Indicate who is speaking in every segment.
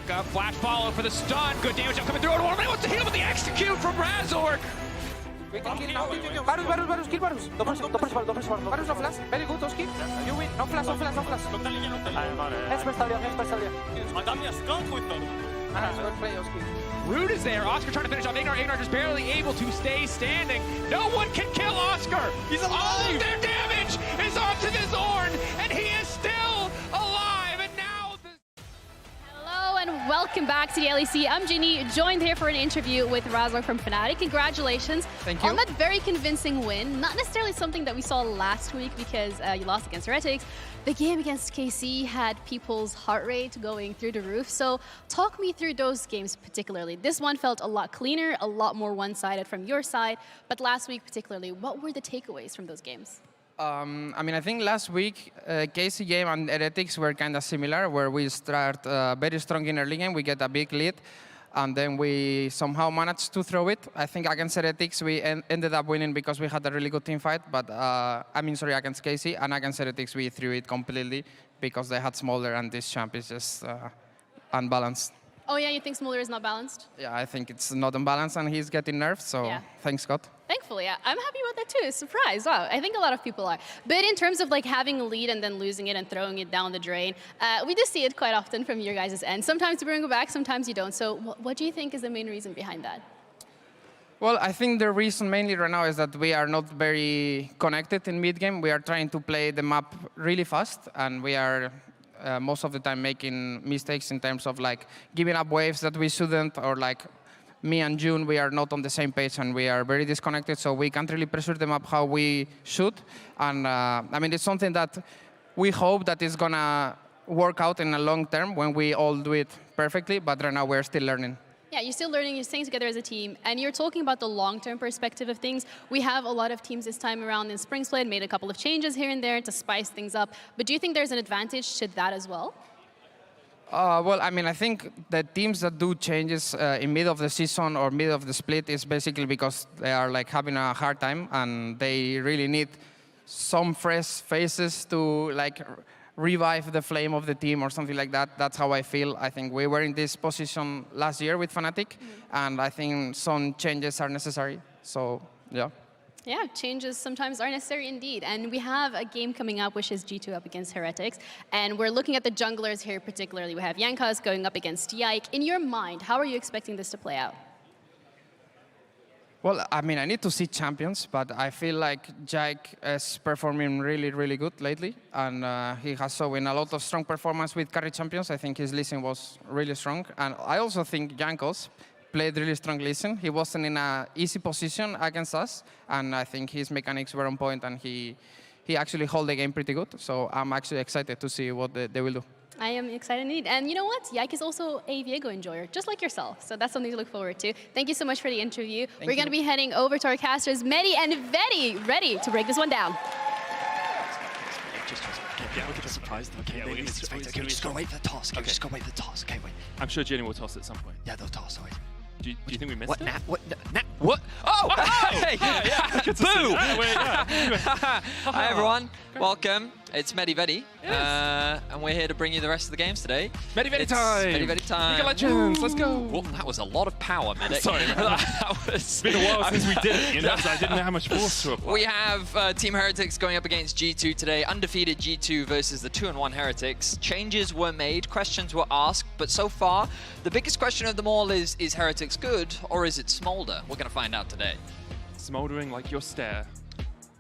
Speaker 1: Waka, flash follow for the stun. Good damage up coming through. And wants to heal with the execute from Razork.
Speaker 2: Varus, kill Varus. Don't press Varus, no flash. Very good, Oski. You win. No flash.
Speaker 3: I got me a skunk with them.
Speaker 2: Nice, well play, Oski.
Speaker 1: Root is there. Oscar trying to finish off Ignar. Ignar just barely able to stay standing. No one can kill Oscar.
Speaker 3: He's alive.
Speaker 1: All of their damage is onto the Zorn, and he is still alive. And now
Speaker 4: Hello and welcome back to the LEC. I'm Ginny, joined here for an interview with Razork from Fnatic. Congratulations
Speaker 2: Thank you.
Speaker 4: on that very convincing win. Not necessarily something that we saw last week because you lost against Heretics. The game against KC had people's heart rate going through the roof. So talk me through those games particularly. This one felt a lot cleaner, a lot more one-sided from your side. But last week particularly, what were the takeaways from those games?
Speaker 5: I think last week, KC game and Heretics were kind of similar, where we start very strong in early game, we get a big lead, and then we somehow managed to throw it. I think against Heretics, we ended up winning because we had a really good team fight, but against KC, and against Heretics, we threw it completely because they had Smolder, and this champ is just unbalanced.
Speaker 4: Oh yeah, you think Smolder is not balanced?
Speaker 5: Yeah, I think it's not unbalanced, and he's getting nerfed, so
Speaker 4: Yeah.
Speaker 5: thanks, Scott.
Speaker 4: Thankfully, yeah. I'm happy about that too. Surprise, wow. I think a lot of people are. But in terms of like having a lead and then losing it and throwing it down the drain, we do see it quite often from your guys' end. Sometimes you bring it back, sometimes you don't. So what do you think is the main reason behind that?
Speaker 5: Well, I think the reason mainly right now is that we are not very connected in mid-game. We are trying to play the map really fast, and we are most of the time making mistakes in terms of like giving up waves that we shouldn't, or like me and June, we are not on the same page and we are very disconnected, so we can't really pressure them up how we should. And it's something that we hope that is gonna work out in the long term when we all do it perfectly, but right now we're still learning.
Speaker 4: Yeah, you're still learning, you're staying together as a team, and you're talking about the long-term perspective of things. We have a lot of teams this time around in Spring Split, made a couple of changes here and there to spice things up, but do you think there's an advantage to that as well?
Speaker 5: I think the teams that do changes in mid of the season or mid of the split is basically because they are like having a hard time and they really need some fresh faces to like revive the flame of the team or something like that. That's how I feel. I think we were in this position last year with Fnatic, and I think some changes are necessary. So, yeah.
Speaker 4: Yeah, changes sometimes are necessary indeed. And we have a game coming up, which is G2 up against Heretics. And we're looking at the junglers here particularly. We have Yankas going up against Yike. In your mind, how are you expecting this to play out?
Speaker 5: Well, I need to see champions, but I feel like Yike is performing really, really good lately. And he has shown a lot of strong performance with carry champions. I think his listen was really strong. And I also think Jankos played really strong listen. He wasn't in an easy position against us, and I think his mechanics were on point, and he actually held the game pretty good. So I'm actually excited to see what they will do.
Speaker 4: I am excited indeed. And you know what? Yike is also a Viego enjoyer, just like yourself. So that's something to look forward to. Thank you so much for the interview. We're going to be heading over to our casters, Medi and Vedi, ready to break this one down.
Speaker 3: Yeah, we'll get surprised. Okay, yeah, we're
Speaker 6: Just gotta wait for the toss. Okay, just gotta wait for the toss. Okay, wait.
Speaker 3: I'm sure Jenny will toss at some point.
Speaker 6: Yeah, they'll toss. Wait.
Speaker 3: Do you think we missed
Speaker 6: What?
Speaker 3: it?
Speaker 6: What? Oh! Hey! Boo!
Speaker 7: Hi everyone, welcome. It's Medi Vedi, and we're here to bring you the rest of the games today.
Speaker 3: Medi Vedi time!
Speaker 7: Medi Vedi time!
Speaker 3: League of Legends, let's go!
Speaker 7: Well, that was a lot of power, Medic.
Speaker 3: Sorry, it's been a while since we did it, you know, so I didn't know how much force to apply.
Speaker 7: We have Team Heretics going up against G2 today, undefeated G2 versus the 2-1 Heretics. Changes were made, questions were asked, but so far, the biggest question of them all is Heretics good, or is it Smolder? We're going to find out today.
Speaker 3: Smoldering like your stare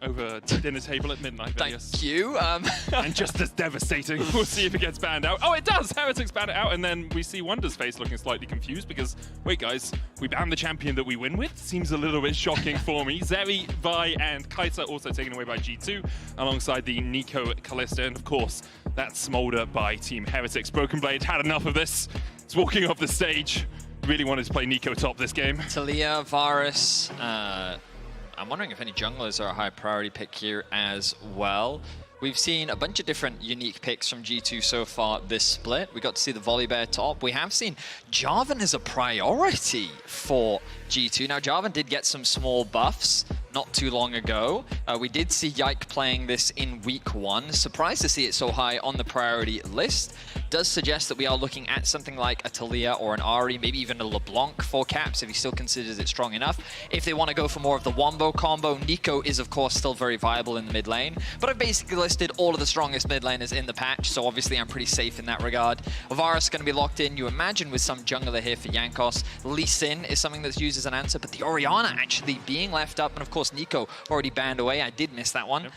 Speaker 3: over the dinner table at midnight.
Speaker 7: Thank you.
Speaker 3: And just as devastating. We'll see if it gets banned out. Oh, it does! Heretics ban it out, and then we see Wonder's face looking slightly confused because, wait guys, we banned the champion that we win with? Seems a little bit shocking for me. Zeri, Vi, and Kaisa also taken away by G2, alongside the Nico, Kalista, and of course, that Smolder by Team Heretics. Broken Blade had enough of this. It's walking off the stage. Really wanted to play Nico top this game.
Speaker 7: Talia, Varus, I'm wondering if any junglers are a high priority pick here as well. We've seen a bunch of different unique picks from G2 so far this split. We got to see the Volibear top. We have seen Jarvan as a priority for G2. Now, Jarvan did get some small buffs not too long ago. We did see Yike playing this in week 1. Surprised to see it so high on the priority list. does suggest that we are looking at something like a Talia or an Ari, maybe even a LeBlanc for Caps if he still considers it strong enough. If they want to go for more of the Wombo combo, Nico is of course still very viable in the mid lane, but I've basically listed all of the strongest mid laners in the patch, so obviously I'm pretty safe in that regard. Varus going to be locked in, you imagine, with some jungler here for Jankos. Lee Sin is something that's used as an answer, but the Orianna actually being left up, and of course Nico already banned away. I did miss that one.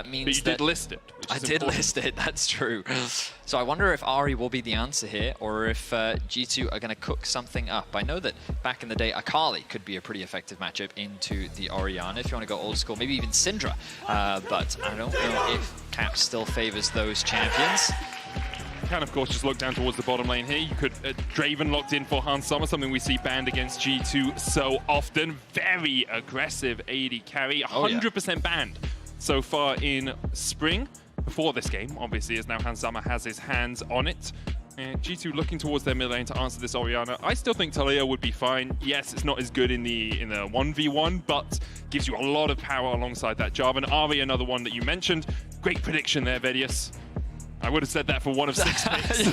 Speaker 7: Means
Speaker 3: but you did list it.
Speaker 7: I did list it, that's true. So I wonder if Ari will be the answer here, or if G2 are going to cook something up. I know that back in the day, Akali could be a pretty effective matchup into the Orianna, if you want to go old school, maybe even Syndra. But I don't know if Cap still favors those champions.
Speaker 3: You can, of course, just look down towards the bottom lane here. You could Draven locked in for Hans Sommer, something we see banned against G2 so often. Very aggressive AD carry, 100% banned so far in spring. Before this game, obviously, as now Hans Sommer has his hands on it. And G2 looking towards their mid lane to answer this Orianna. I still think Talia would be fine. Yes, it's not as good in the 1v1, but gives you a lot of power alongside that Jarvan. Ari, another one that you mentioned. Great prediction there, Vedius. I would have said that for one of 6 picks.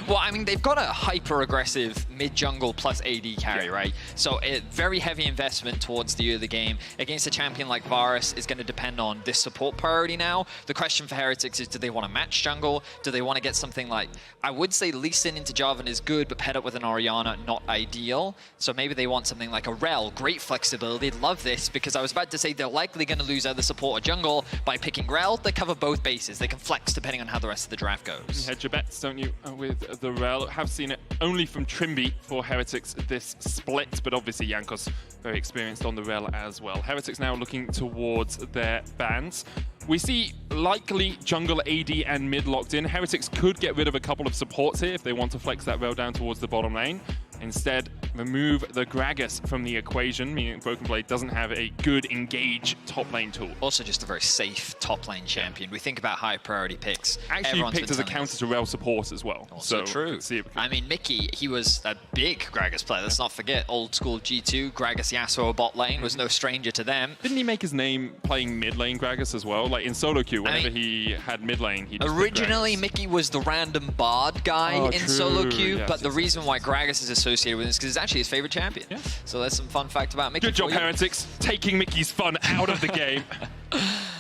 Speaker 7: Well, I mean, they've got a hyper-aggressive mid-jungle plus AD carry, right? So a very heavy investment towards the early game. Against a champion like Varus is going to depend on this support priority now. The question for Heretics is, do they want to match jungle? Do they want to get something like... I would say Lee Sin into Jarvan is good, but paired up with an Orianna, not ideal. So maybe they want something like a Rel. Great flexibility. Love this, because I was about to say they're likely going to lose either support or jungle by picking Rel. They cover both bases. They can flex depending on how the rest of the draft goes.
Speaker 3: You hedge your bets, don't you, with the Rel? Have seen it only from Trimby for Heretics this split, but obviously Jankos very experienced on the Rel as well. Heretics now looking towards their bans. We see likely jungle AD and mid locked in. Heretics could get rid of a couple of supports here if they want to flex that Rel down towards the bottom lane. Instead, remove the Gragas from the equation, meaning Broken Blade doesn't have a good engage top lane tool.
Speaker 7: Also just a very safe top lane champion. We think about high priority picks.
Speaker 3: Actually picked as a counter to Rel support as well.
Speaker 7: Also true. I mean, Mickey, he was a big Gragas player. Let's not forget, old school G2, Gragas Yasuo bot lane was no stranger to them.
Speaker 3: Didn't he make his name playing mid lane Gragas as well? Like in solo queue, whenever he had mid lane, he just
Speaker 7: originally Mickey was the random bard guy in solo queue,
Speaker 3: yes,
Speaker 7: but the reason why Gragas is associated with this is because it's actually his favorite champion. Yeah. So that's some fun fact about Mickey.
Speaker 3: Good job, Heretics, taking Mickey's fun out of the game.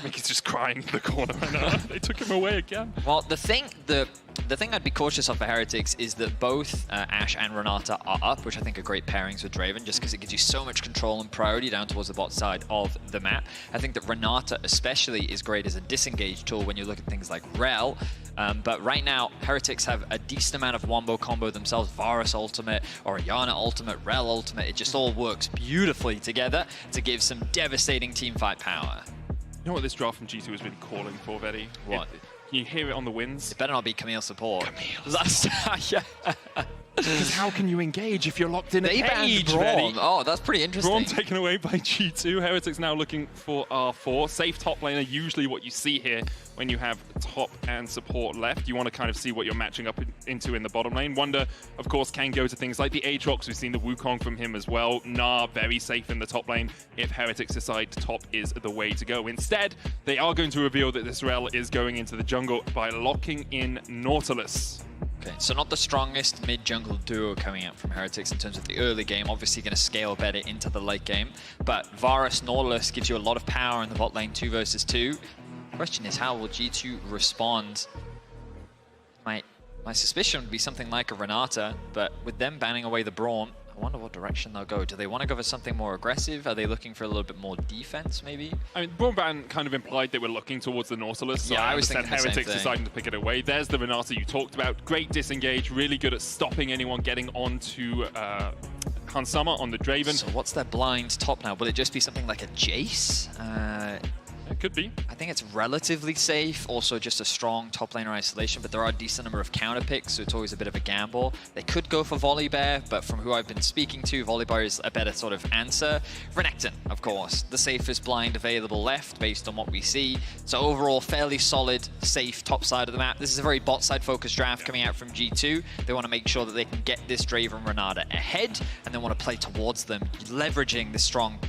Speaker 3: Mickey's just crying in the corner right now. They took him away again.
Speaker 7: Well, the thing I'd be cautious of for Heretics is that both Ashe and Renata are up, which I think are great pairings with Draven, just because it gives you so much control and priority down towards the bot side of the map. I think that Renata especially is great as a disengage tool when you look at things like Rel. But right now, Heretics have a decent amount of Wombo combo themselves. Varus ultimate, Orianna ultimate, Rel ultimate. It just all works beautifully together to give some devastating teamfight power.
Speaker 3: You know what this draft from G2 is really calling for, Vedi?
Speaker 7: What?
Speaker 3: Can you hear it on the winds?
Speaker 7: It better not be Camille support.
Speaker 3: Camille. Because how can you engage if you're locked in
Speaker 7: they
Speaker 3: a cage,
Speaker 7: Braum. Oh, that's pretty interesting.
Speaker 3: Braum taken away by G2. Heretics now looking for R4. Safe top laner, usually what you see here when you have top and support left. You want to kind of see what you're matching up into in the bottom lane. Wonder, of course, can go to things like the Aatrox. We've seen the Wukong from him as well. Nah, very safe in the top lane if Heretics decide top is the way to go. Instead, they are going to reveal that this Rel is going into the jungle by locking in Nautilus.
Speaker 7: Okay, so not the strongest mid-jungle duo coming out from Heretics in terms of the early game. Obviously going to scale better into the late game. But Varus Nautilus gives you a lot of power in the bot lane 2 versus 2. Question is, how will G2 respond? My suspicion would be something like a Renata, but with them banning away the Braum, I wonder what direction they'll go. Do they want to go for something more aggressive? Are they looking for a little bit more defense, maybe? I
Speaker 3: mean, Braum ban kind of implied they were looking towards the Nautilus, so
Speaker 7: yeah,
Speaker 3: I was thinking Heretics deciding to pick it away. There's the Renata you talked about. Great disengage, really good at stopping anyone getting onto Hans Sommer on the Draven.
Speaker 7: So what's their blind top now? Will it just be something like a Jace?
Speaker 3: It could be.
Speaker 7: I think it's relatively safe, also just a strong top laner isolation, but there are a decent number of counter picks, so it's always a bit of a gamble. They could go for Volibear, but from who I've been speaking to, Volibear is a better sort of answer. Renekton, of course, the safest blind available left based on what we see. So overall, fairly solid, safe top side of the map. This is a very bot side focused draft coming out from G2. They want to make sure that they can get this Draven Renata ahead, and they want to play towards them, leveraging the strong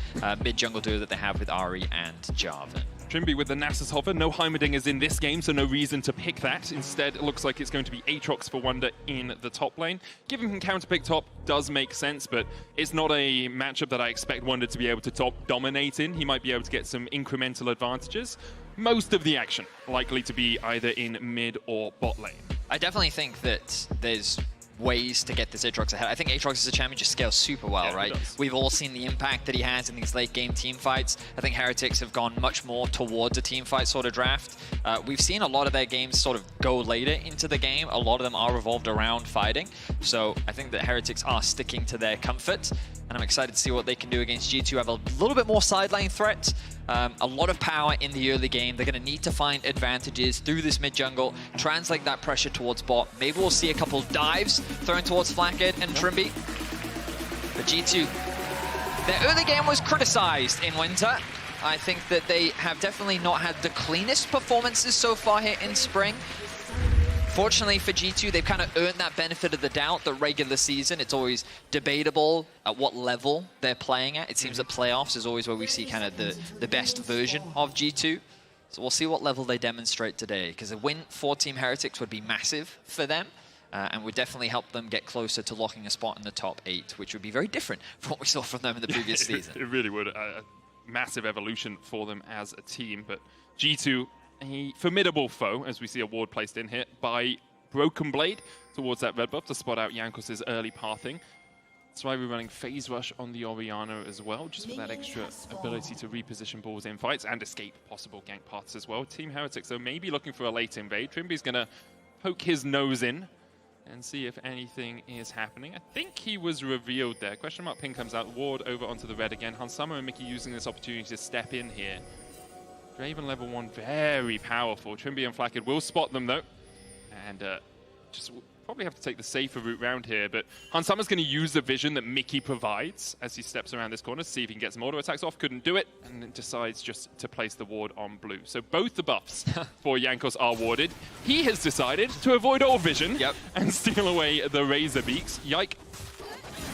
Speaker 7: mid-jungle duo that they have with Ari and Jarvan.
Speaker 3: Trimby with the Nasus hover. No Heimerdingers in this game, so no reason to pick that. Instead, it looks like it's going to be Aatrox for Wunder in the top lane. Giving him counterpick top does make sense, but it's not a matchup that I expect Wunder to be able to dominate in. He might be able to get some incremental advantages. Most of the action likely to be either in mid or bot lane.
Speaker 7: I definitely think that there's ways to get this Aatrox ahead. I think Aatrox as a champion just scales super well,
Speaker 3: Yeah,
Speaker 7: right?
Speaker 3: does.
Speaker 7: We've all seen the impact that he has in these late game team fights. I think Heretics have gone much more towards a team fight sort of draft. We've seen a lot of their games sort of go later into the game. A lot of them are revolved around fighting. So I think that Heretics are sticking to their comfort. And I'm excited to see what they can do against G2. Have a little bit more sideline threat. A lot of power in the early game. They're going to need to find advantages through this mid jungle, translate that pressure towards bot. Maybe we'll see a couple dives thrown towards Flackhead and Trimby. But G2, their early game was criticized in winter. I think that they have definitely not had the cleanest performances so far here in spring. Fortunately for G2, they've kind of earned that benefit of the doubt. The regular season, it's always debatable at what level they're playing at. It seems that playoffs is always where we see kind of the best version of G2. So we'll see what level they demonstrate today, because a win for Team Heretics would be massive for them, and would definitely help them get closer to locking a spot in the top 8, which would be very different from what we saw from them in the previous season.
Speaker 3: It really would. A massive evolution for them as a team, but G2, a formidable foe, as we see a ward placed in here by Broken Blade towards that red buff to spot out Jankos' early pathing. That's why we're running Phase Rush on the Orianna as well, just for that extra ability to reposition balls in fights and escape possible gank paths as well. Team Heretics, so maybe looking for a late invade. Trimby's going to poke his nose in and see if anything is happening. I think he was revealed there. Question mark ping comes out, ward over onto the red again. Hansama and Mickey using this opportunity to step in here. Draven level 1, very powerful. Trimby and Flackhead will spot them though. And just probably have to take the safer route round here, but Hansama's going to use the vision that Mickey provides as he steps around this corner to see if he can get some auto attacks off. Couldn't do it, and then decides just to place the ward on blue. So both the buffs for Jankos are warded. He has decided to avoid all vision and steal away the Razor Beaks. Yike.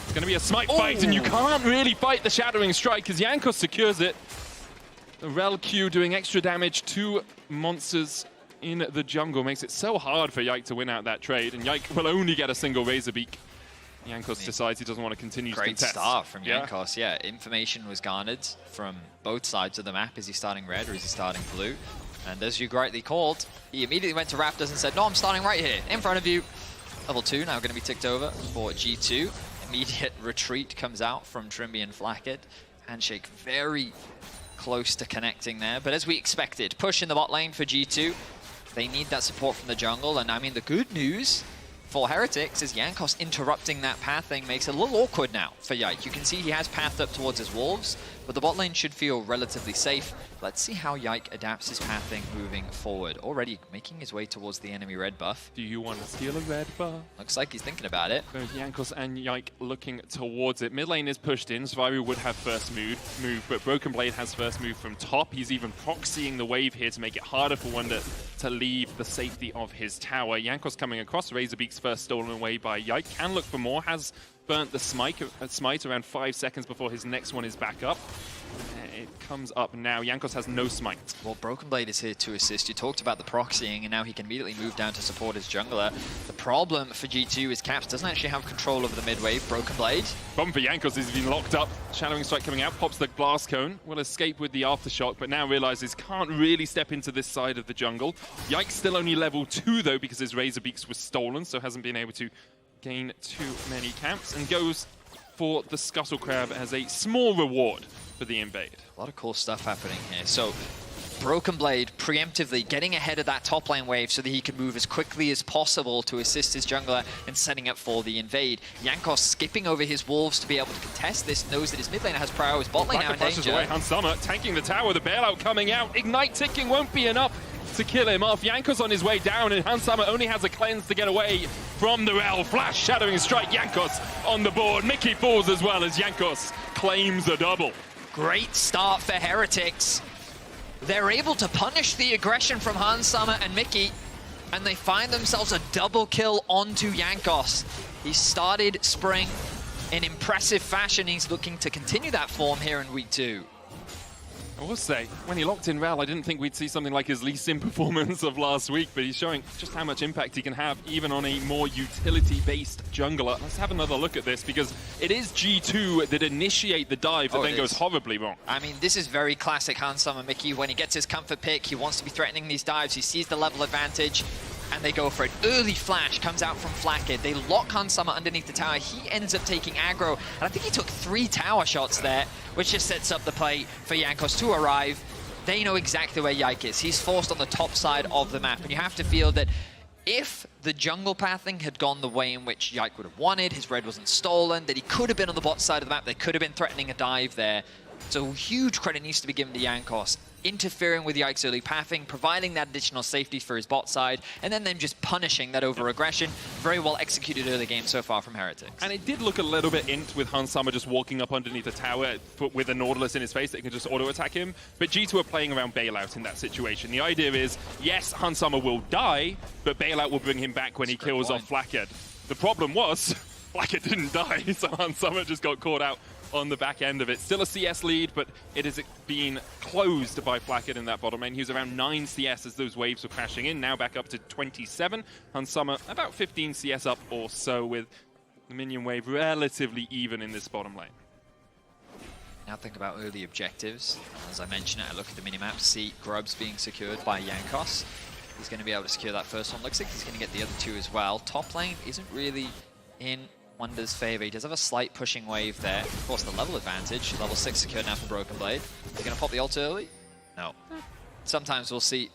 Speaker 3: It's going to be a smite fight, and you can't really fight the Shadowing Strike because Jankos secures it. The Rel Q doing extra damage to monsters in the jungle makes it so hard for Yike to win out that trade, and Yike will only get a single Razor Beak. Jankos decides he doesn't want to continue to contest.
Speaker 7: Great start from Jankos, yeah. Information was garnered from both sides of the map. Is he starting red or is he starting blue? And as you rightly called, he immediately went to Raptors and said, no, I'm starting right here, in front of you. Level 2 now going to be ticked over for G2. Immediate retreat comes out from Trimby and Flackhead. Handshake very close to connecting there, but as we expected, push in the bot lane for G2. They need that support from the jungle, and I mean, the good news for Heretics is Jankos interrupting that pathing makes it a little awkward now for Yike. You can see he has pathed up towards his wolves, but the bot lane should feel relatively safe. Let's see how Yike adapts his pathing moving forward. Already making his way towards the enemy red buff.
Speaker 3: Do you want to steal a red buff?
Speaker 7: Looks like he's thinking about it.
Speaker 3: Both Jankos and Yike looking towards it. Mid lane is pushed in. Survivor would have first move, but Broken Blade has first move from top. He's even proxying the wave here to make it harder for Wunder to leave the safety of his tower. Jankos coming across. Razorbeak's first stolen away by Yike. Can look for more. Has burnt the smite around 5 seconds before his next one is back up. It comes up now. Jankos has no smite.
Speaker 7: Well, Broken Blade is here to assist. You talked about the proxying, and now he can immediately move down to support his jungler. The problem for G2 is Caps doesn't actually have control over the mid wave. Broken Blade.
Speaker 3: Problem for Jankos is he's been locked up. Shadowing Strike coming out, pops the blast cone, will escape with the aftershock, but now realizes can't really step into this side of the jungle. Yike's still only level 2 though, because his Razor Beaks was stolen, so hasn't been able to gain too many camps, and goes for the Scuttle Crab as a small reward for the invade.
Speaker 7: A lot of cool stuff happening here. So Broken Blade preemptively getting ahead of that top lane wave so that he can move as quickly as possible to assist his jungler and setting up for the invade. Jankos skipping over his wolves to be able to contest this, knows that his mid laner has prior, his bot lane now in danger.
Speaker 3: Away. Hansama tanking the tower, the bailout coming out. Ignite ticking won't be enough to kill him off. Jankos on his way down, and Hansama only has a cleanse to get away from the Rel. Flash, Shadowing Strike, Jankos on the board. Mickey falls as well as Jankos claims a double.
Speaker 7: Great start for Heretics. They're able to punish the aggression from Hansama and Mickey, and they find themselves a double kill onto Jankos. He started spring in impressive fashion. He's looking to continue that form here in week 2.
Speaker 3: I will say, when he locked in Rel, I didn't think we'd see something like his Lee Sin performance of last week, but he's showing just how much impact he can have even on a more utility-based jungler. Let's have another look at this, because it is G2 that initiate the dive that then goes horribly wrong.
Speaker 7: I mean, this is very classic Hansama Mickey. When he gets his comfort pick, he wants to be threatening these dives, he sees the level advantage, and they go for it. Early flash comes out from Flakked. They lock Hansama underneath the tower. He ends up taking aggro, and I think he took 3 tower shots there, which just sets up the play for Jankos to arrive. They know exactly where Yike is. He's forced on the top side of the map, and you have to feel that if the jungle pathing had gone the way in which Yike would have wanted, his red wasn't stolen, that he could have been on the bot side of the map, they could have been threatening a dive there. So huge credit needs to be given to Jankos, interfering with Yike's early pathing, providing that additional safety for his bot side, and then them just punishing that over-aggression. Very well executed early game so far from Heretics.
Speaker 3: And it did look a little bit int with Hansama just walking up underneath the tower with a Nautilus in his face that can just auto-attack him. But G2 are playing around Bailout in that situation. The idea is, yes, Hansama will die, but Bailout will bring him back when he kills off Flakked. The problem was, Flakked didn't die, so Hansama just got caught out on the back end of it. Still a CS lead, but it is being closed by Flakked in that bottom lane. He was around 9 CS as those waves were crashing in, now back up to 27. Hansama about 15 CS up or so, with the minion wave relatively even in this bottom lane.
Speaker 7: Now think about early objectives. As I mentioned, I look at the minimap, see Grubs being secured by Jankos. He's going to be able to secure that first one. Looks like he's going to get the other 2 as well. Top lane isn't really in Wonder's favor. He does have a slight pushing wave there. Of course, the level advantage. Level 6 secured now for Broken Blade. Is he going to pop the ult early? No. Sometimes we'll see,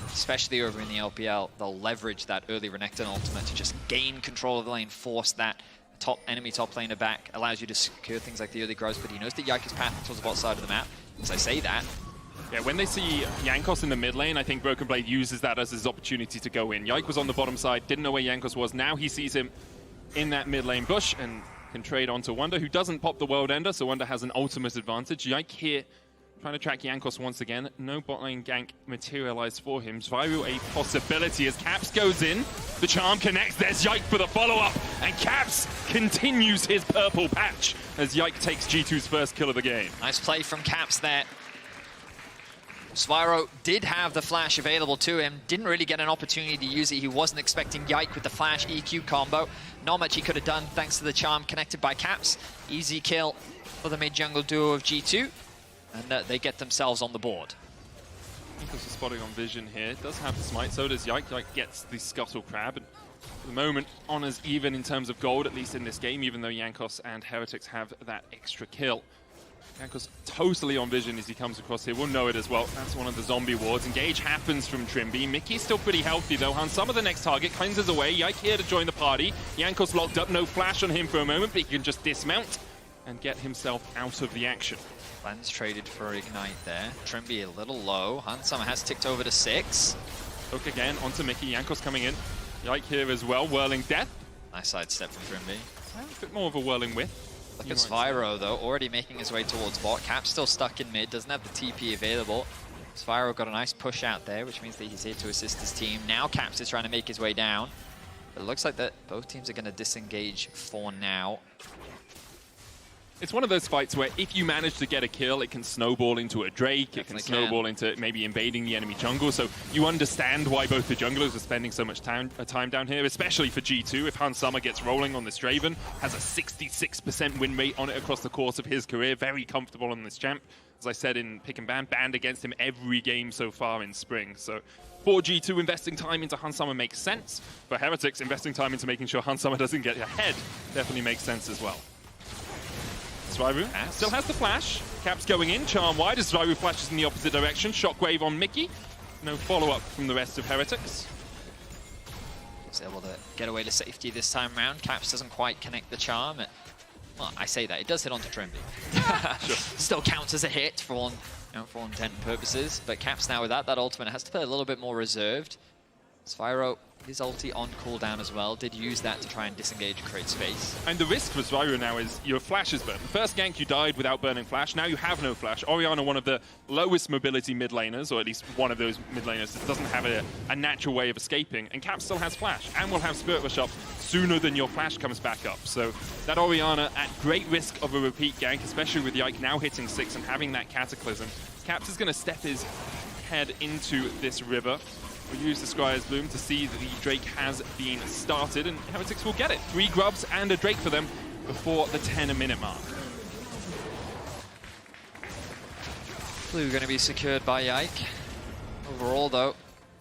Speaker 7: especially over in the LPL, they'll leverage that early Renekton ultimate to just gain control of the lane, force that enemy top laner back, allows you to secure things like the early growth, but he knows that Yike is pathing towards the bot side of the map. As I say that,
Speaker 3: yeah, when they see Jankos in the mid lane, I think Broken Blade uses that as his opportunity to go in. Yike was on the bottom side, didn't know where Jankos was. Now he sees him in that mid lane bush and can trade onto Wonder, who doesn't pop the World Ender, so Wonder has an ultimate advantage. Yike here trying to track Jankos once again. No bot lane gank materialized for him. Zviru a possibility as Caps goes in. The charm connects. There's Yike for the follow-up, and Caps continues his purple patch as Yike takes G2's first kill of the game.
Speaker 7: nice play from Caps there. Zviru did have the flash available to him, didn't really get an opportunity to use it. He wasn't expecting Yike with the flash EQ combo. Not much he could have done thanks to the charm connected by Caps. Easy kill for the mid-jungle duo of G2, and they get themselves on the board.
Speaker 3: Jankos is spotting on Vision here. Does have the smite, so does Yike. Yike gets the Scuttle Crab. And for the moment, Honor's even in terms of gold, at least in this game, even though Jankos and Heretics have that extra kill. Jankos totally on Vision as he comes across here. We'll know it as well. That's one of the zombie wards. Engage happens from Trimby. Mickey's still pretty healthy though. Hansama the next target. Cleanses away. Yike here to join the party. Jankos locked up. No flash on him for a moment, but he can just dismount and get himself out of the action.
Speaker 7: Lens traded for Ignite there. Trimby a little low. Hansama has ticked over to 6.
Speaker 3: Hook again onto Mickey. Jankos coming in. Yike here as well. Whirling Death.
Speaker 7: Nice sidestep from Trimby.
Speaker 3: A bit more of a whirling width.
Speaker 7: Look at Zviru though, already making his way towards bot. Cap's still stuck in mid, doesn't have the TP available. Zviru got a nice push out there, which means that he's here to assist his team. Now Caps is trying to make his way down. But it looks like that both teams are going to disengage for now.
Speaker 3: It's one of those fights where if you manage to get a kill, it can snowball into a Drake,
Speaker 7: Definitely
Speaker 3: it can snowball into maybe invading the enemy jungle, so you understand why both the junglers are spending so much time down here, especially for G2. If Hansama gets rolling on this Draven, has a 66% win rate on it across the course of his career, very comfortable on this champ. As I said in Pick and Ban, banned against him every game so far in spring, so for G2, investing time into Hansama makes sense. For Heretics, investing time into making sure Hansama doesn't get ahead definitely makes sense as well. Zviru still has the flash. Caps going in, charm wide as Zviru flashes in the opposite direction. Shockwave on Mickey. No follow-up from the rest of Heretics.
Speaker 7: He's able to get away to safety this time around. Caps doesn't quite connect the charm. Well, I say that, it does hit onto Trimby.
Speaker 3: Sure.
Speaker 7: Still counts as a hit for all intent and purposes, but Caps now with that ultimate has to play a little bit more reserved. Spyro, his ulti on cooldown as well, did use that to try and disengage and create space.
Speaker 3: And the risk for Spyro now is your flash is burned. First gank you died without burning flash, now you have no flash. Orianna, one of the lowest mobility mid laners, or at least one of those mid laners that doesn't have a natural way of escaping, and Cap still has flash, and will have Spirit Rush up sooner than your flash comes back up. So that Orianna at great risk of a repeat gank, especially with Yike now hitting 6 and having that Cataclysm. Caps is going to step his head into this river. We'll use the Scryer's Bloom to see that the Drake has been started, and Heretics will get it. 3 grubs and a Drake for them before the 10-minute mark.
Speaker 7: Blue going to be secured by Yike. Overall, though,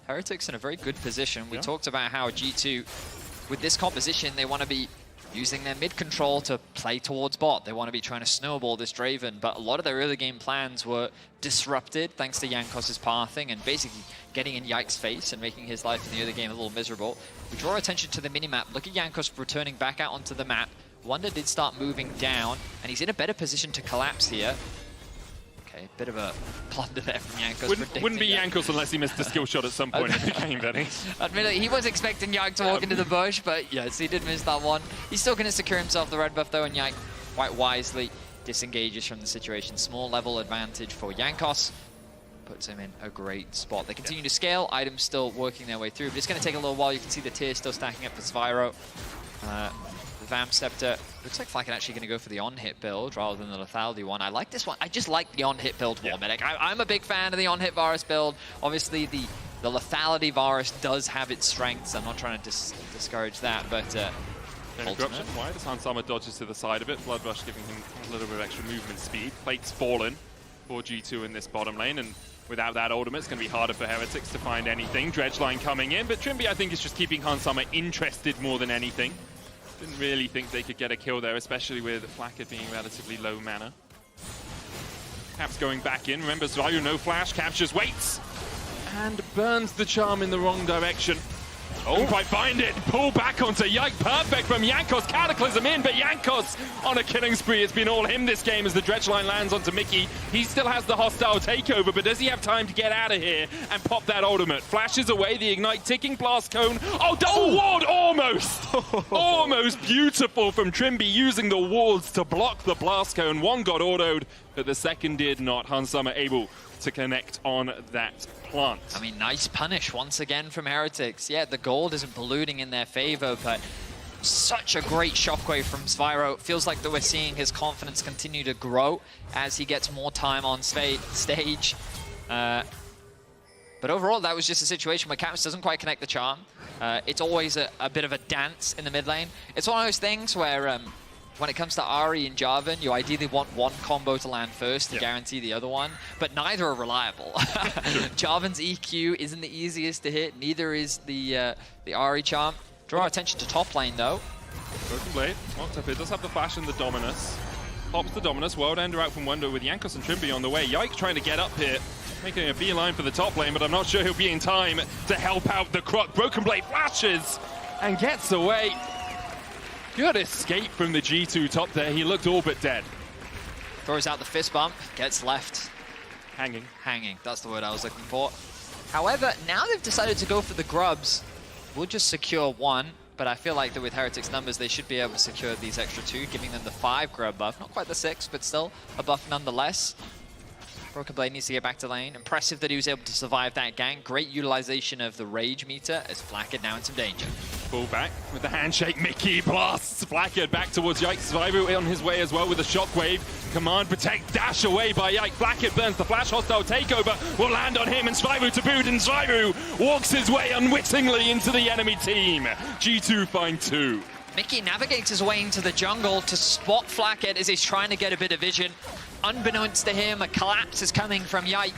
Speaker 7: Heretics in a very good position. We talked about how G2, with this composition, they want to be using their mid control to play towards bot. They want to be trying to snowball this Draven, but a lot of their early game plans were disrupted thanks to Jankos' pathing and basically getting in Yike's face and making his life in the early game a little miserable. We draw attention to the minimap. Look at Jankos returning back out onto the map. Wonder did start moving down, and he's in a better position to collapse here. Okay, bit of a blunder there from Jankos.
Speaker 3: Wouldn't be Jankos unless he missed a skill shot at some point in the game, Benny.
Speaker 7: Admittedly, he was expecting Yike to walk into the bush, but yes, he did miss that one. He's still going to secure himself the red buff, though, and Yike quite wisely disengages from the situation. Small level advantage for Jankos. Puts him in a great spot. They continue to scale. Items still working their way through, but it's going to take a little while. You can see the tiers still stacking up for Spyro. The Vamp Scepter. Looks like Flack actually going to go for the on-hit build rather than the lethality one. I like this one. I just like the on-hit build more, Medic. I'm a big fan of the on-hit Varus build. Obviously, the lethality Varus does have its strengths. I'm not trying to discourage that, but
Speaker 3: Interruption wide as Hansama dodges to the side of it. Blood Rush giving him a little bit of extra movement speed. Plate's fallen for G2 in this bottom lane, and without that ultimate, it's going to be harder for Heretics to find anything. Dredgeline coming in, but Trimby, I think, is just keeping Hansama interested more than anything. Didn't really think they could get a kill there, especially with Flacker being relatively low mana. Caps going back in. Remember, Zvayu, no flash. Caps just waits and burns the charm in the wrong direction. Couldn't quite find it. Pull back onto Yike. Perfect from Jankos. Cataclysm in, but Jankos on a killing spree. It's been all him this game as the Dredgeline lands onto Mickey. He still has the hostile takeover, but does he have time to get out of here and pop that ultimate? Flashes away the Ignite, ticking blast cone. Oh, double ward, almost! Almost beautiful from Trimby using the wards to block the blast cone. One got autoed, but the second did not. Hansama able to connect on that plant.
Speaker 7: I mean, nice punish once again from Heretics. Yeah, the gold isn't ballooning in their favor, but such a great shockwave from Spyro. Feels like that we're seeing his confidence continue to grow as he gets more time on stage. But overall, that was just a situation where Caps doesn't quite connect the charm. It's always a bit of a dance in the mid lane. It's one of those things where when it comes to Ahri and Jarvan, you ideally want one combo to land first to guarantee the other one, but neither are reliable. Jarvan's EQ isn't the easiest to hit, neither is the Ahri charm. Draw our attention to top lane, though.
Speaker 3: Broken Blade, walked up here, does have the flash and the Dominus. Pops the Dominus, World Ender out from Wonder with Jankos and Trimby on the way. Yike trying to get up here, making a beeline for the top lane, but I'm not sure he'll be in time to help out the Croc. Broken Blade flashes and gets away. Good escape from the G2 top there. He looked all but dead.
Speaker 7: Throws out the fist bump, gets left.
Speaker 3: Hanging.
Speaker 7: Hanging, that's the word I was looking for. However, now they've decided to go for the grubs. We'll just secure one, but I feel like that with Heretics numbers, they should be able to secure these extra 2, giving them the 5 grub buff. Not quite the 6, but still a buff nonetheless. Broken Blade needs to get back to lane. Impressive that he was able to survive that gank. Great utilization of the Rage meter as Flackard now in some danger.
Speaker 3: Pull back with the handshake. Mickey blasts Flackard back towards Yike. Zvayu on his way as well with a shockwave. Command, protect, dash away by Yike. Flackard burns the flash. Hostile takeover will land on him and Zvayu to boot, and Zvayu walks his way unwittingly into the enemy team. G2 find 2.
Speaker 7: Mickey navigates his way into the jungle to spot Flackard as he's trying to get a bit of vision. Unbeknownst to him, a collapse is coming from Yike.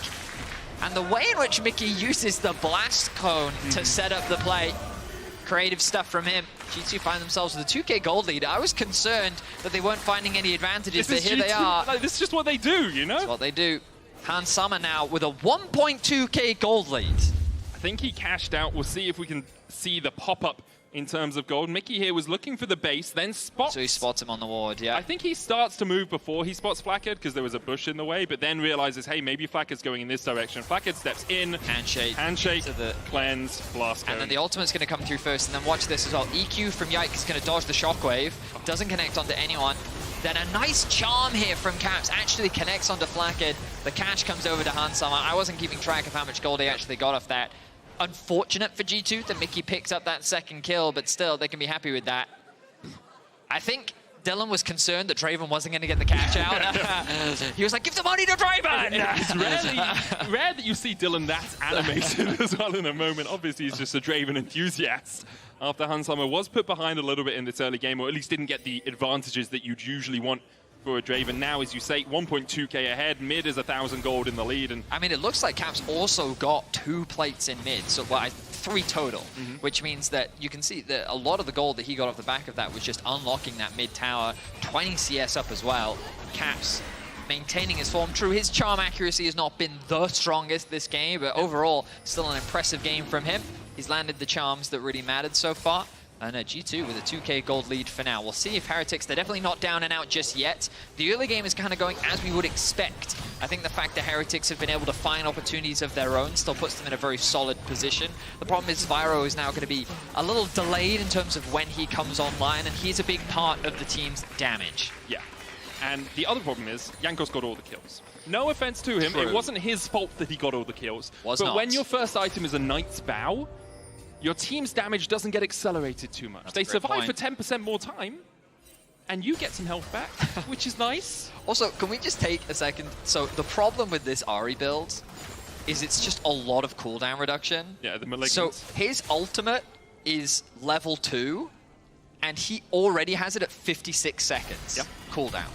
Speaker 7: And the way in which Mickey uses the blast cone to set up the play, creative stuff from him. G2 find themselves with a 2k gold lead. I was concerned that they weren't finding any advantages, but here
Speaker 3: G2,
Speaker 7: they are.
Speaker 3: Like, this is just what they do, you know?
Speaker 7: That's what they do. Hansama now with a 1.2k gold lead.
Speaker 3: I think he cashed out. We'll see if we can see the pop-up in terms of gold. Mickey here was looking for the base, then spots.
Speaker 7: So he spots him on the ward, yeah.
Speaker 3: I think he starts to move before he spots Flackhead because there was a bush in the way, but then realizes, hey, maybe Flackhead's going in this direction. Flackhead steps in. Handshake,
Speaker 7: to the
Speaker 3: cleanse, blast cone.
Speaker 7: And then the ultimate's going to come through first, and then watch this as well. EQ from Yike is going to dodge the shockwave. Doesn't connect onto anyone. Then a nice charm here from Caps actually connects onto Flackhead. The cash comes over to Hansama. I wasn't keeping track of how much gold he actually got off that. Unfortunate for G2 that Mickey picks up that second kill, but still, they can be happy with that. I think Dylan was concerned that Draven wasn't going to get the catch out. He was like, give the money to Draven!
Speaker 3: It's rare that you see Dylan that animated as well in a moment. Obviously, he's just a Draven enthusiast. After Hansama was put behind a little bit in this early game, or at least didn't get the advantages that you'd usually want for a Draven. Now, as you say, 1.2k ahead, mid is 1,000 gold in the lead. And
Speaker 7: I mean, it looks like Caps also got 2 plates in mid, so well, 3 total, which means that you can see that a lot of the gold that he got off the back of that was just unlocking that mid tower, 20 CS up as well. Caps maintaining his form. True, his charm accuracy has not been the strongest this game, but overall, still an impressive game from him. He's landed the charms that really mattered so far. And G2 with a 2k gold lead for now. We'll see if Heretics, they're definitely not down and out just yet. The early game is kind of going as we would expect. I think the fact that Heretics have been able to find opportunities of their own still puts them in a very solid position. The problem is Spyro is now going to be a little delayed in terms of when he comes online, and he's a big part of the team's damage.
Speaker 3: yeah. And the other problem is, Jankos got all the kills. No offense to him,
Speaker 7: True.
Speaker 3: It wasn't his fault that he got all the kills.
Speaker 7: Was
Speaker 3: but
Speaker 7: not.
Speaker 3: when your first item is a Knight's Bow, your team's damage doesn't get accelerated too much. They survive for 10% more time, and you get some health back, which is nice.
Speaker 7: Also, can we just take a second? So the problem with this Ahri build is it's just a lot of cooldown reduction.
Speaker 3: Yeah, the Malignant.
Speaker 7: So his ultimate is level 2, and he already has it at 56 seconds cooldown,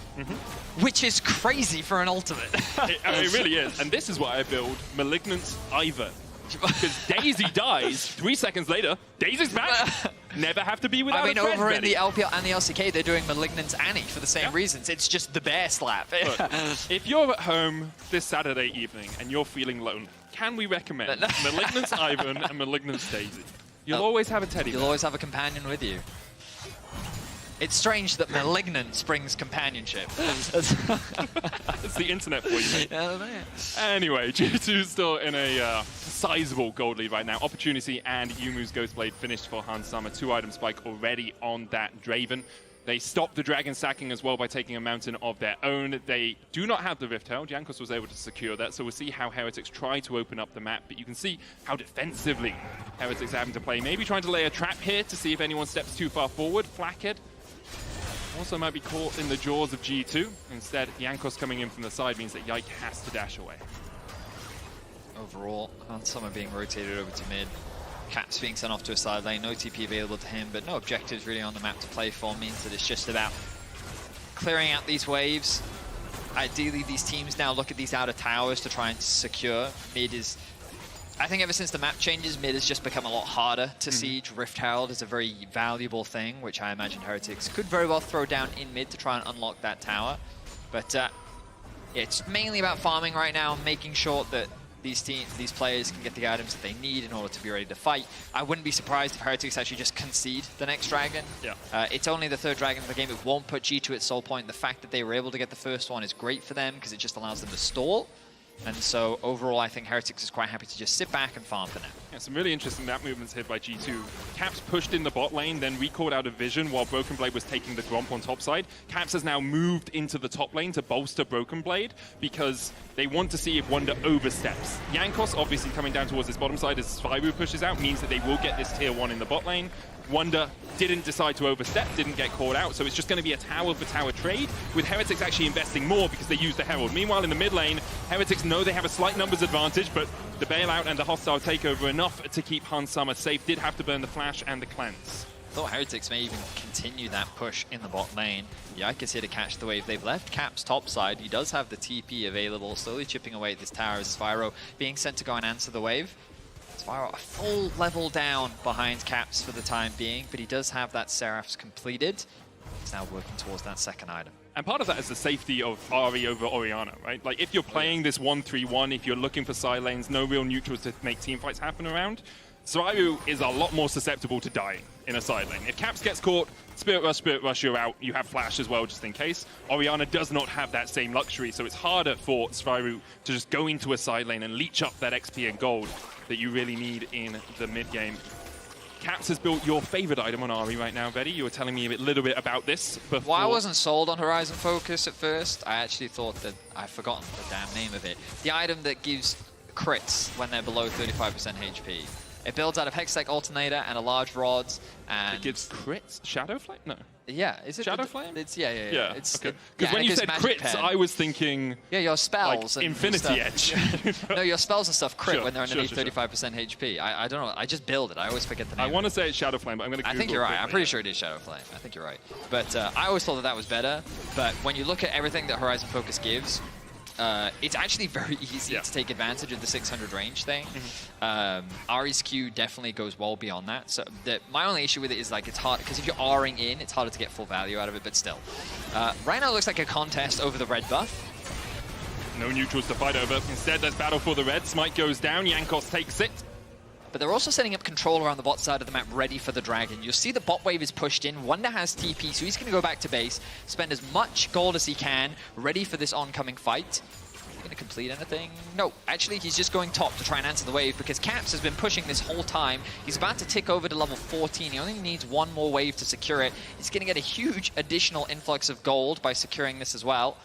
Speaker 7: which is crazy for an ultimate.
Speaker 3: It really is. And this is why I build Malignant Ivern. Because Daisy dies, 3 seconds later, Daisy's back. Never have to be without
Speaker 7: I mean,
Speaker 3: a friend,
Speaker 7: over in
Speaker 3: Benny.
Speaker 7: the LPL and the LCK, they're doing Malignant Annie for the same reasons. It's just the bear slap.
Speaker 3: Look, if you're at home this Saturday evening and you're feeling lonely, can we recommend Malignant Ivern and Malignant Daisy? You'll always have a teddy bear.
Speaker 7: You'll always have a companion with you. It's strange that Malignant brings companionship.
Speaker 3: It's the internet for you, mate. Anyway, G2's still in a sizable gold lead right now. Opportunity and Yumu's Ghostblade finished for Hansama. 2-item spike already on that Draven. They stopped the Dragon stacking as well by taking a mountain of their own. They do not have the Rift Herald. Jankos was able to secure that, so we'll see how Heretics try to open up the map. But you can see how defensively Heretics are having to play. Maybe trying to lay a trap here to see if anyone steps too far forward. Flackhead also might be caught in the jaws of G2. Instead, Jankos coming in from the side means that Yike has to dash away.
Speaker 7: Overall, Hansama being rotated over to mid. Caps being sent off to a side lane, no TP available to him, but no objectives really on the map to play for. Means that it's just about clearing out these waves. Ideally, these teams now look at these outer towers to try and secure. Mid is, I think ever since the map changes, mid has just become a lot harder to siege. Rift Herald is a very valuable thing, which I imagine Heretics could very well throw down in mid to try and unlock that tower. But yeah, it's mainly about farming right now, making sure that these players can get the items that they need in order to be ready to fight. I wouldn't be surprised if Heretics actually just concede the next dragon.
Speaker 3: Yeah.
Speaker 7: It's only the 3rd dragon of the game. It won't put G2 at soul point. The fact that they were able to get the first one is great for them because it just allows them to stall. And so overall, I think Heretics is quite happy to just sit back and farm for now.
Speaker 3: Yeah, some really interesting map movements here by G2. Caps pushed in the bot lane, then recalled out of vision while Broken Blade was taking the Gromp on top side. Caps has now moved into the top lane to bolster Broken Blade because they want to see if Wonder oversteps. Jankos obviously coming down towards this bottom side as Spyro pushes out means that they will get this tier 1 in the bot lane. Wonder didn't decide to overstep, didn't get caught out, so it's just going to be a tower-for-tower trade, with Heretics actually investing more because they use the Herald. Meanwhile, in the mid lane, Heretics know they have a slight numbers advantage, but the bailout and the hostile takeover enough to keep Hansama safe. Did have to burn the flash and the cleanse.
Speaker 7: I thought Heretics may even continue that push in the bot lane. Yike is here to catch the wave. They've left Caps top side. He does have the TP available, slowly chipping away at this tower as Spyro being sent to go and answer the wave. Spyro a full level down behind Caps for the time being, but he does have that Seraph's completed. He's now working towards that 2nd item.
Speaker 3: And part of that is the safety of Ahri over Orianna, right? Like, if you're playing this 1-3-1, if you're looking for side lanes, no real neutrals to make team fights happen around, Sviru is a lot more susceptible to dying in a side lane. If Caps gets caught, Spirit Rush, you're out. You have Flash as well, just in case. Orianna does not have that same luxury, so it's harder for Sviru to just go into a side lane and leech up that XP and gold that you really need in the mid game. Caps has built your favorite item on Ahri right now, Betty. You were telling me a little bit about this before.
Speaker 7: Well, I wasn't sold on Horizon Focus at first. I actually thought that I've forgotten the damn name of it. The item that gives crits when they're below 35% HP. It builds out of Hextech Alternator and a large rods, and
Speaker 3: it gives crits? Shadow Flame? No.
Speaker 7: Yeah, is it
Speaker 3: Shadow Flame?
Speaker 7: It's yeah.
Speaker 3: It's
Speaker 7: okay.
Speaker 3: Because when you said crits,
Speaker 7: Pen.
Speaker 3: I was thinking
Speaker 7: yeah, your spells
Speaker 3: like
Speaker 7: and
Speaker 3: Infinity
Speaker 7: stuff.
Speaker 3: Edge.
Speaker 7: No, your spells and stuff crit
Speaker 3: Sure,
Speaker 7: when they're underneath
Speaker 3: sure.
Speaker 7: 35% HP. I don't know. I just build it. I always forget the name.
Speaker 3: I want to say it's Shadow Flame, but I'm going to
Speaker 7: I think you're right. I'm pretty sure it is Shadow Flame. I think you're right. But I always thought that that was better. But when you look at everything that Horizon Focus gives, it's actually very easy to take advantage of the 600 range thing. Ahri's Q definitely goes well beyond that. So my only issue with it is like it's hard, because if you're R'ing in, it's harder to get full value out of it, but still. Right now it looks like a contest over the red buff.
Speaker 3: No neutrals to fight over. Instead, there's battle for the red. Smite goes down, Jankos takes it.
Speaker 7: But they're also setting up control around the bot side of the map ready for the dragon. You'll see the bot wave is pushed in. Wonder has TP, so he's going to go back to base, spend as much gold as he can, ready for this oncoming fight. Going to complete anything? No, actually he's just going top to try and answer the wave because Caps has been pushing this whole time. He's about to tick over to level 14. He only needs one more wave to secure it. He's going to get a huge additional influx of gold by securing this as well.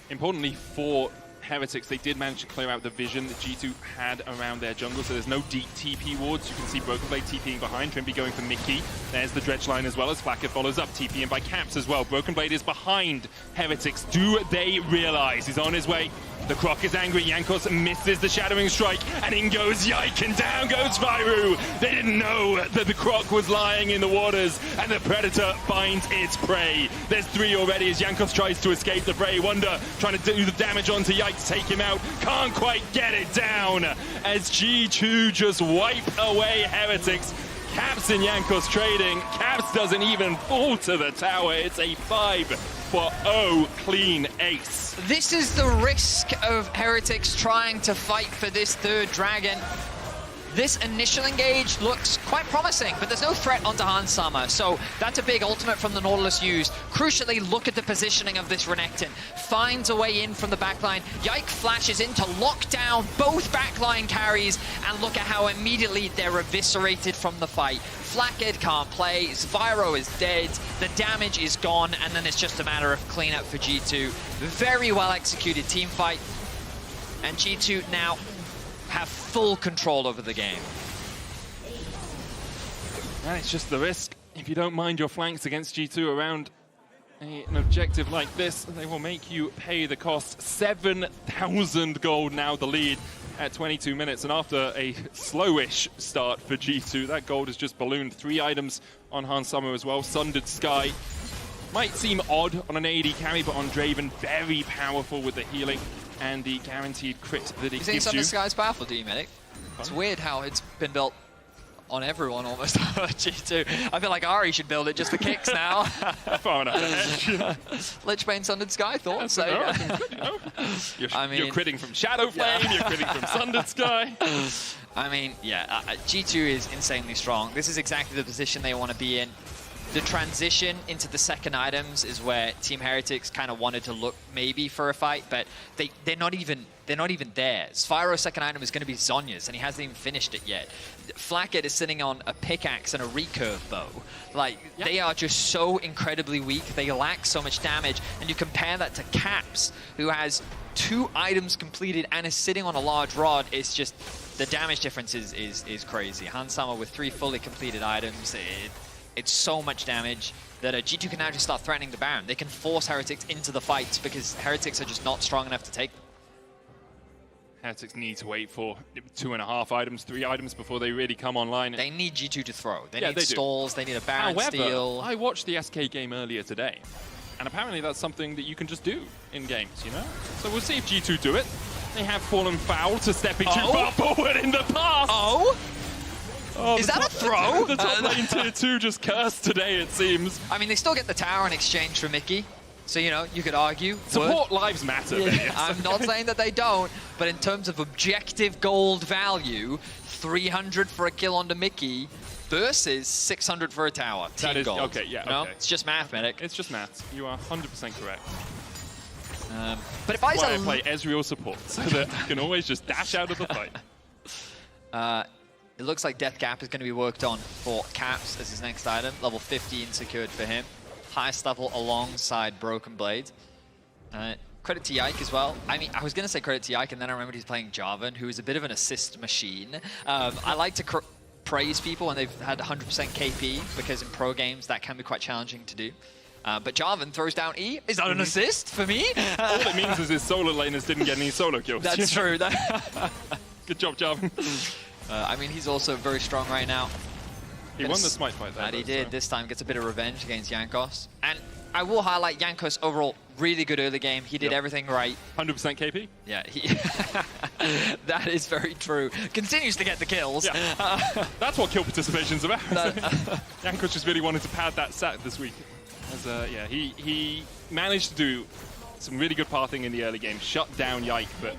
Speaker 3: Importantly for Heretics, they did manage to clear out the vision that G2 had around their jungle, so there's no deep TP wards. You can see Broken Blade TPing behind, Trimby going for Mickey. There's the dredge line as well as Flacker follows up, TPing by Caps as well. Broken Blade is behind Heretics. Do they realize he's on his way? The Croc is angry, Jankos misses the Shadowing Strike, and in goes Yike, and down goes Sviru. They didn't know that the Croc was lying in the waters, and the Predator finds its prey. There's 3 already as Jankos tries to escape the fray. Wonder trying to do the damage onto Yike to take him out. Can't quite get it down, as G2 just wipe away Heretics. Caps and Jankos trading. Caps doesn't even fall to the tower. It's a 5-for-0 clean ace.
Speaker 7: This is the risk of Heretics trying to fight for this third dragon. This initial engage looks quite promising, but there's no threat onto Hans Sama, so that's a big ultimate from the Nautilus used. Crucially, look at the positioning of this Renekton. Finds a way in from the backline. Yike flashes in to lock down both backline carries, and look at how immediately they're eviscerated from the fight. Flackhead can't play, Sviru is dead, the damage is gone, and then it's just a matter of cleanup for G2. Very well executed team fight, and G2 now have full control over the game.
Speaker 3: And it's just the risk. If you don't mind your flanks against G2 around an objective like this, they will make you pay the cost. 7,000 gold now the lead at 22 minutes. And after a slowish start for G2, that gold has just ballooned. 3 items on Hans Sama as well. Sundered Sky. Might seem odd on an AD carry, but on Draven, very powerful with the healing and the guaranteed crit that it gives you.
Speaker 7: You think Sundered Sky's powerful, do you, Medic? It's weird how it's been built on everyone almost. G2. I feel like Ahri should build it just for kicks now.
Speaker 3: Far enough.
Speaker 7: Lichbane Sundered Sky, thoughts?
Speaker 3: You're critting from Shadow Flame, you're critting from Sundered Sky.
Speaker 7: I mean, yeah, G2 is insanely strong. This is exactly the position they want to be in. The transition into the second items is where Team Heretics kind of wanted to look maybe for a fight, but they're not even there. Sviru's second item is going to be Zhonya's, and he hasn't even finished it yet. Flackhead is sitting on a pickaxe and a recurve bow. Like, they are just so incredibly weak. They lack so much damage, and you compare that to Caps, who has 2 items completed and is sitting on a large rod. It's just, the damage difference is crazy. Hans Sama with 3 fully completed items. It's so much damage that G2 can now just start threatening the Baron. They can force Heretics into the fight because Heretics are just not strong enough to take them.
Speaker 3: Heretics need to wait for 2.5 items, 3 items before they really come online.
Speaker 7: They need G2 to throw. They
Speaker 3: Yeah,
Speaker 7: need
Speaker 3: they do.
Speaker 7: stalls, they need a Baron steal.
Speaker 3: I watched the SK game earlier today, and apparently that's something that you can just do in games, you know? So we'll see if G2 do it. They have fallen foul to stepping too far forward in the past.
Speaker 7: Is that a throw?
Speaker 3: The top lane tier 2 just cursed today, it seems.
Speaker 7: I mean, they still get the tower in exchange for Mickey. So, you know, you could argue.
Speaker 3: Support lives matter.
Speaker 7: I'm not saying that they don't, but in terms of objective gold value, 300 for a kill onto Mickey versus 600 for a tower.
Speaker 3: That
Speaker 7: Team
Speaker 3: is
Speaker 7: gold.
Speaker 3: okay. Yeah.
Speaker 7: No,
Speaker 3: Okay.
Speaker 7: it's just mathematic.
Speaker 3: It's just maths. You are 100% correct.
Speaker 7: But if I
Speaker 3: That's why I play Ezreal support, so that I can always just dash out of the fight.
Speaker 7: It looks like Death Gap is going to be worked on for Caps as his next item. Level 15 secured for him. Highest level alongside Broken Blade. Credit to Yike as well. I mean, I was going to say credit to Yike, and then I remembered he's playing Jarvan, who is a bit of an assist machine. I like to praise people when they've had 100% KP, because in pro games that can be quite challenging to do. But Jarvan throws down E. Is that an assist for me?
Speaker 3: All it means is his solo laners didn't get any solo kills.
Speaker 7: That's true.
Speaker 3: Good job, Jarvan.
Speaker 7: I mean, he's also very strong right now.
Speaker 3: He won the smite fight, though.
Speaker 7: That he did. This time gets a bit of revenge against Jankos. And I will highlight Jankos overall, really good early game. He did everything right.
Speaker 3: 100% KP?
Speaker 7: Yeah, that is very true. Continues to get the kills.
Speaker 3: Yeah. That's what kill participation's about. Jankos just really wanted to pad that stat this week. As, yeah, he managed to do some really good pathing in the early game, shut down Yike, but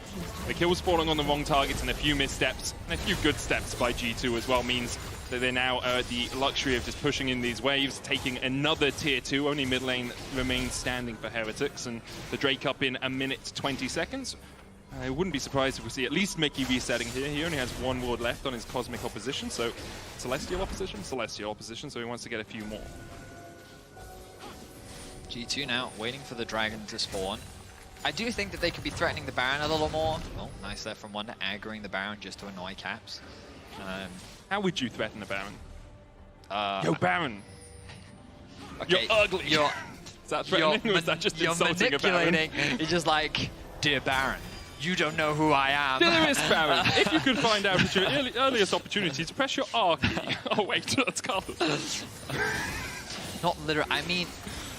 Speaker 3: the kills falling on the wrong targets and a few missteps, and a few good steps by G2 as well means that they're now the luxury of just pushing in these waves, taking another tier 2. Only mid lane remains standing for Heretics, and the Drake up in 1 minute 20 seconds. I wouldn't be surprised if we see at least Mickey resetting here. He only has 1 ward left on his Cosmic opposition, so Celestial opposition, so he wants to get a few more.
Speaker 7: G2 now waiting for the dragon to spawn. I do think that they could be threatening the Baron a little more. Oh, nice there from Wonder, aggroing the Baron just to annoy Caps.
Speaker 3: How would you threaten a Baron? Yo, Baron!
Speaker 7: Okay,
Speaker 3: you're ugly!
Speaker 7: Is
Speaker 3: that threatening, or is that just insulting a Baron?
Speaker 7: You're just like, dear Baron, you don't know who I am.
Speaker 3: Dearest Baron, if you could find out at your earliest opportunity to press your R key. Oh wait, that's Carlos.
Speaker 7: Not literally, I mean,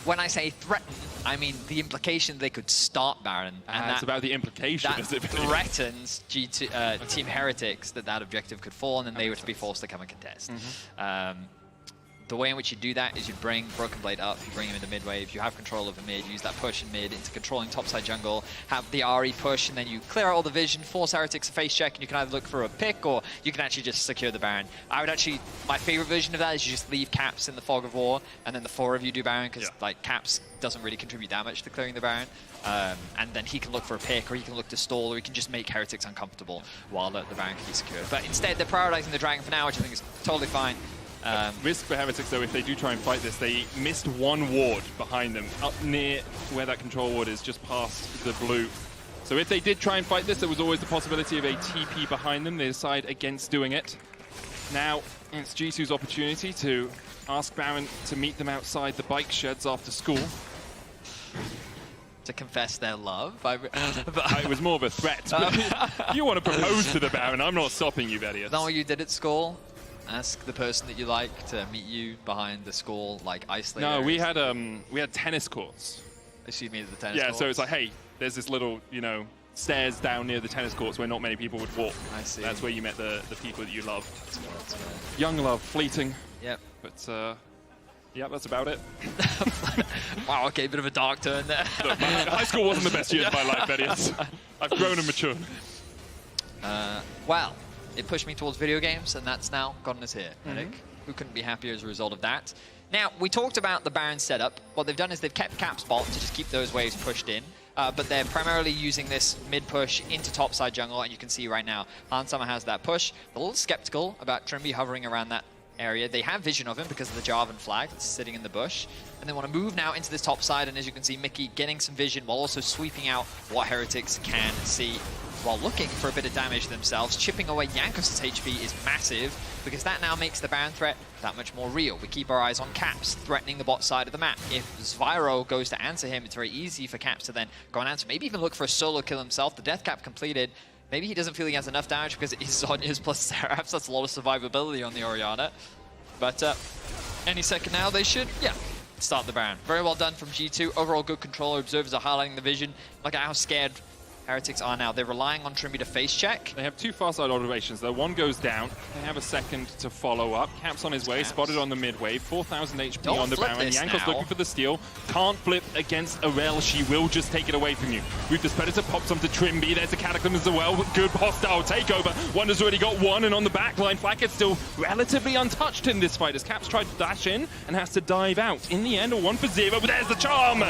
Speaker 7: when I say threaten, I mean the implication they could start Baron. And
Speaker 3: it's about the implication,
Speaker 7: that
Speaker 3: is it?
Speaker 7: threatens G2, Team Heretics that objective could fall, and then they would be forced to come and contest. The way in which you do that is you bring Broken Blade up, you bring him into mid wave, you have control over mid, use that push in mid into controlling topside jungle, have the RE push, and then you clear out all the vision, force Heretics a face check, and you can either look for a pick or you can actually just secure the Baron. I would actually, my favorite version of that is you just leave Caps in the fog of war, and then the 4 of you do Baron, because like Caps doesn't really contribute that much to clearing the Baron. And then he can look for a pick, or he can look to stall, or he can just make Heretics uncomfortable while the Baron can be secured. But instead, they're prioritizing the Dragon for now, which I think is totally fine.
Speaker 3: Risk for Heretics, though, if they do try and fight this, they missed 1 ward behind them, up near where that control ward is, just past the blue. So if they did try and fight this, there was always the possibility of a TP behind them. They decide against doing it. Now, it's G2's opportunity to ask Baron to meet them outside the bike sheds after school.
Speaker 7: To confess their love.
Speaker 3: It was more of a threat. You want to propose to the Baron, I'm not stopping you, Vedius.
Speaker 7: Is that what you did at school? Ask the person that you like to meet you behind the school, like isolated.
Speaker 3: No, we had tennis courts.
Speaker 7: Excuse me, the tennis courts.
Speaker 3: Yeah, so it's like, hey, there's this little, you know, stairs down near the tennis courts where not many people would walk.
Speaker 7: I see.
Speaker 3: That's where you met the people that you loved.
Speaker 7: That's good.
Speaker 3: Young love, fleeting.
Speaker 7: Yep.
Speaker 3: But, yeah, that's about it.
Speaker 7: Wow, okay, bit of a dark turn there.
Speaker 3: Look, high school wasn't the best year of my life, Vedius. I've grown and matured.
Speaker 7: Well, it pushed me towards video games, and that's now gotten us here. Who couldn't be happier as a result of that? Now, we talked about the Baron setup. What they've done is they've kept Cap's bot to just keep those waves pushed in, but they're primarily using this mid-push into topside jungle, and you can see right now, Hansama has that push. A little skeptical about Trimby hovering around that area. They have vision of him because of the Jarvan flag that's sitting in the bush, and they want to move now into this top side, and as you can see, Mickey getting some vision while also sweeping out what Heretics can see while looking for a bit of damage themselves. Chipping away Jankos' HP is massive, because that now makes the Baron threat that much more real. We keep our eyes on Caps, threatening the bot side of the map. If Zvyro goes to answer him, it's very easy for Caps to then go and answer, maybe even look for a solo kill himself. The death cap completed. Maybe he doesn't feel he has enough damage because he's on his plus Seraphs. That's a lot of survivability on the Orianna. But any second now, they should, start the Baron. Very well done from G2. Overall good control. Observers are highlighting the vision. Look at how scared Heretics are now. They're relying on Trimby to face check.
Speaker 3: They have two far side observations though. One goes down. They have a second to follow up. Caps on his way, spotted on the mid wave. 4,000 HP
Speaker 7: Don't
Speaker 3: on the
Speaker 7: flip
Speaker 3: Baron.
Speaker 7: this
Speaker 3: Yanko's
Speaker 7: now.
Speaker 3: looking for the steal. Can't flip against Arel. She will just take it away from you. Ruthless Predator pops onto Trimby. There's a Cataclysm as well. Good hostile takeover. Wonder's already got one, and on the back line, Flacket's still relatively untouched in this fight as Caps tried to dash in and has to dive out. In the end, a 1-for-0, but there's the charm!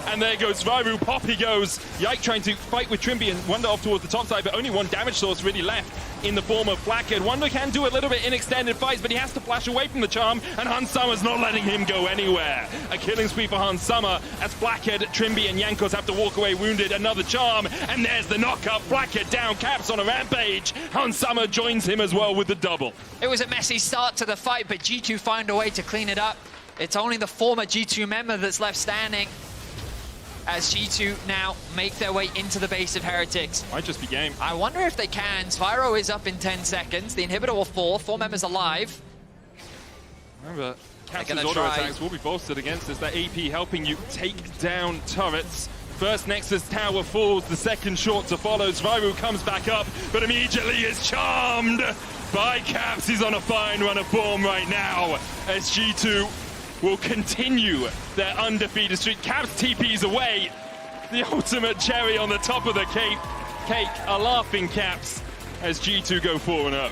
Speaker 3: And there goes Sviru. Pop he goes. Yike trying to fight with Trimby and Wonder off towards the top side, but only one damage source really left in the form of Flacket. Wonder can do a little bit in extended fights, but he has to flash away from the charm, and Hans Summer's not letting him go anywhere. A killing spree for Hans Summer as Flacket, Trimby, and Yankos have to walk away wounded. Another charm, and there's the knockup. Flacket down, Caps on a rampage. Hans Summer joins him as well with the double.
Speaker 7: It was a messy start to the fight, but G2 find a way to clean it up. It's only the former G2 member that's left standing, as G2 now make their way into the base of Heretics.
Speaker 3: Might just be game.
Speaker 7: I wonder if they can. Spyro is up in 10 seconds. The inhibitor will fall. 4 members alive.
Speaker 3: Remember, Caps'
Speaker 7: gonna
Speaker 3: auto
Speaker 7: try.
Speaker 3: attacks will be bolstered against this. That AP helping you take down turrets. First Nexus tower falls, the second short to follow. Sviru comes back up, but immediately is charmed by Caps. He's on a fine run of form right now as G2 will continue their undefeated streak. Caps TP's away. The ultimate cherry on the top of the cake. A laughing Caps as G2 go 4-0.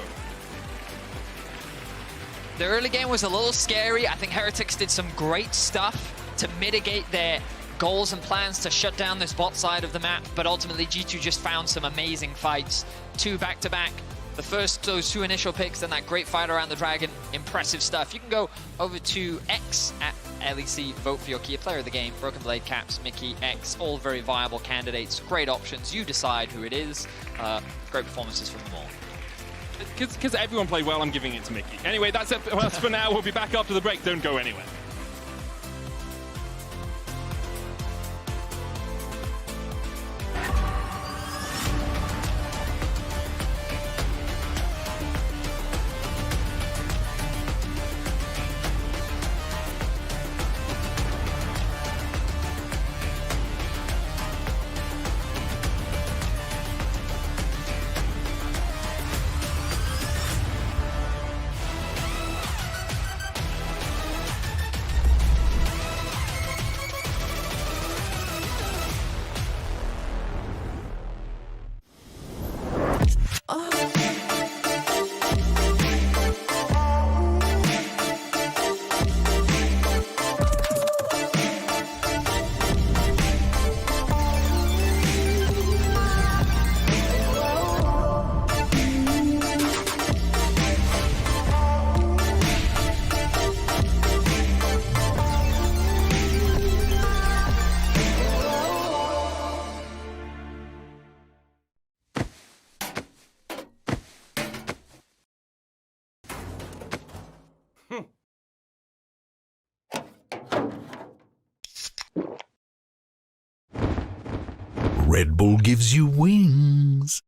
Speaker 7: The early game was a little scary. I think Heretics did some great stuff to mitigate their goals and plans to shut down this bot side of the map, but ultimately G2 just found some amazing fights. 2 back-to-back. The first, those 2 initial picks, and that great fight around the Dragon. Impressive stuff. You can go over to X at LEC, vote for your key player of the game. Broken Blade, Caps, Mickey, X, all very viable candidates. Great options. You decide who it is. Great performances from them all.
Speaker 3: Because everyone played well, I'm giving it to Mickey. Anyway, that's it for us for now. We'll be back after the break. Don't go anywhere.
Speaker 8: Red Bull gives you wings.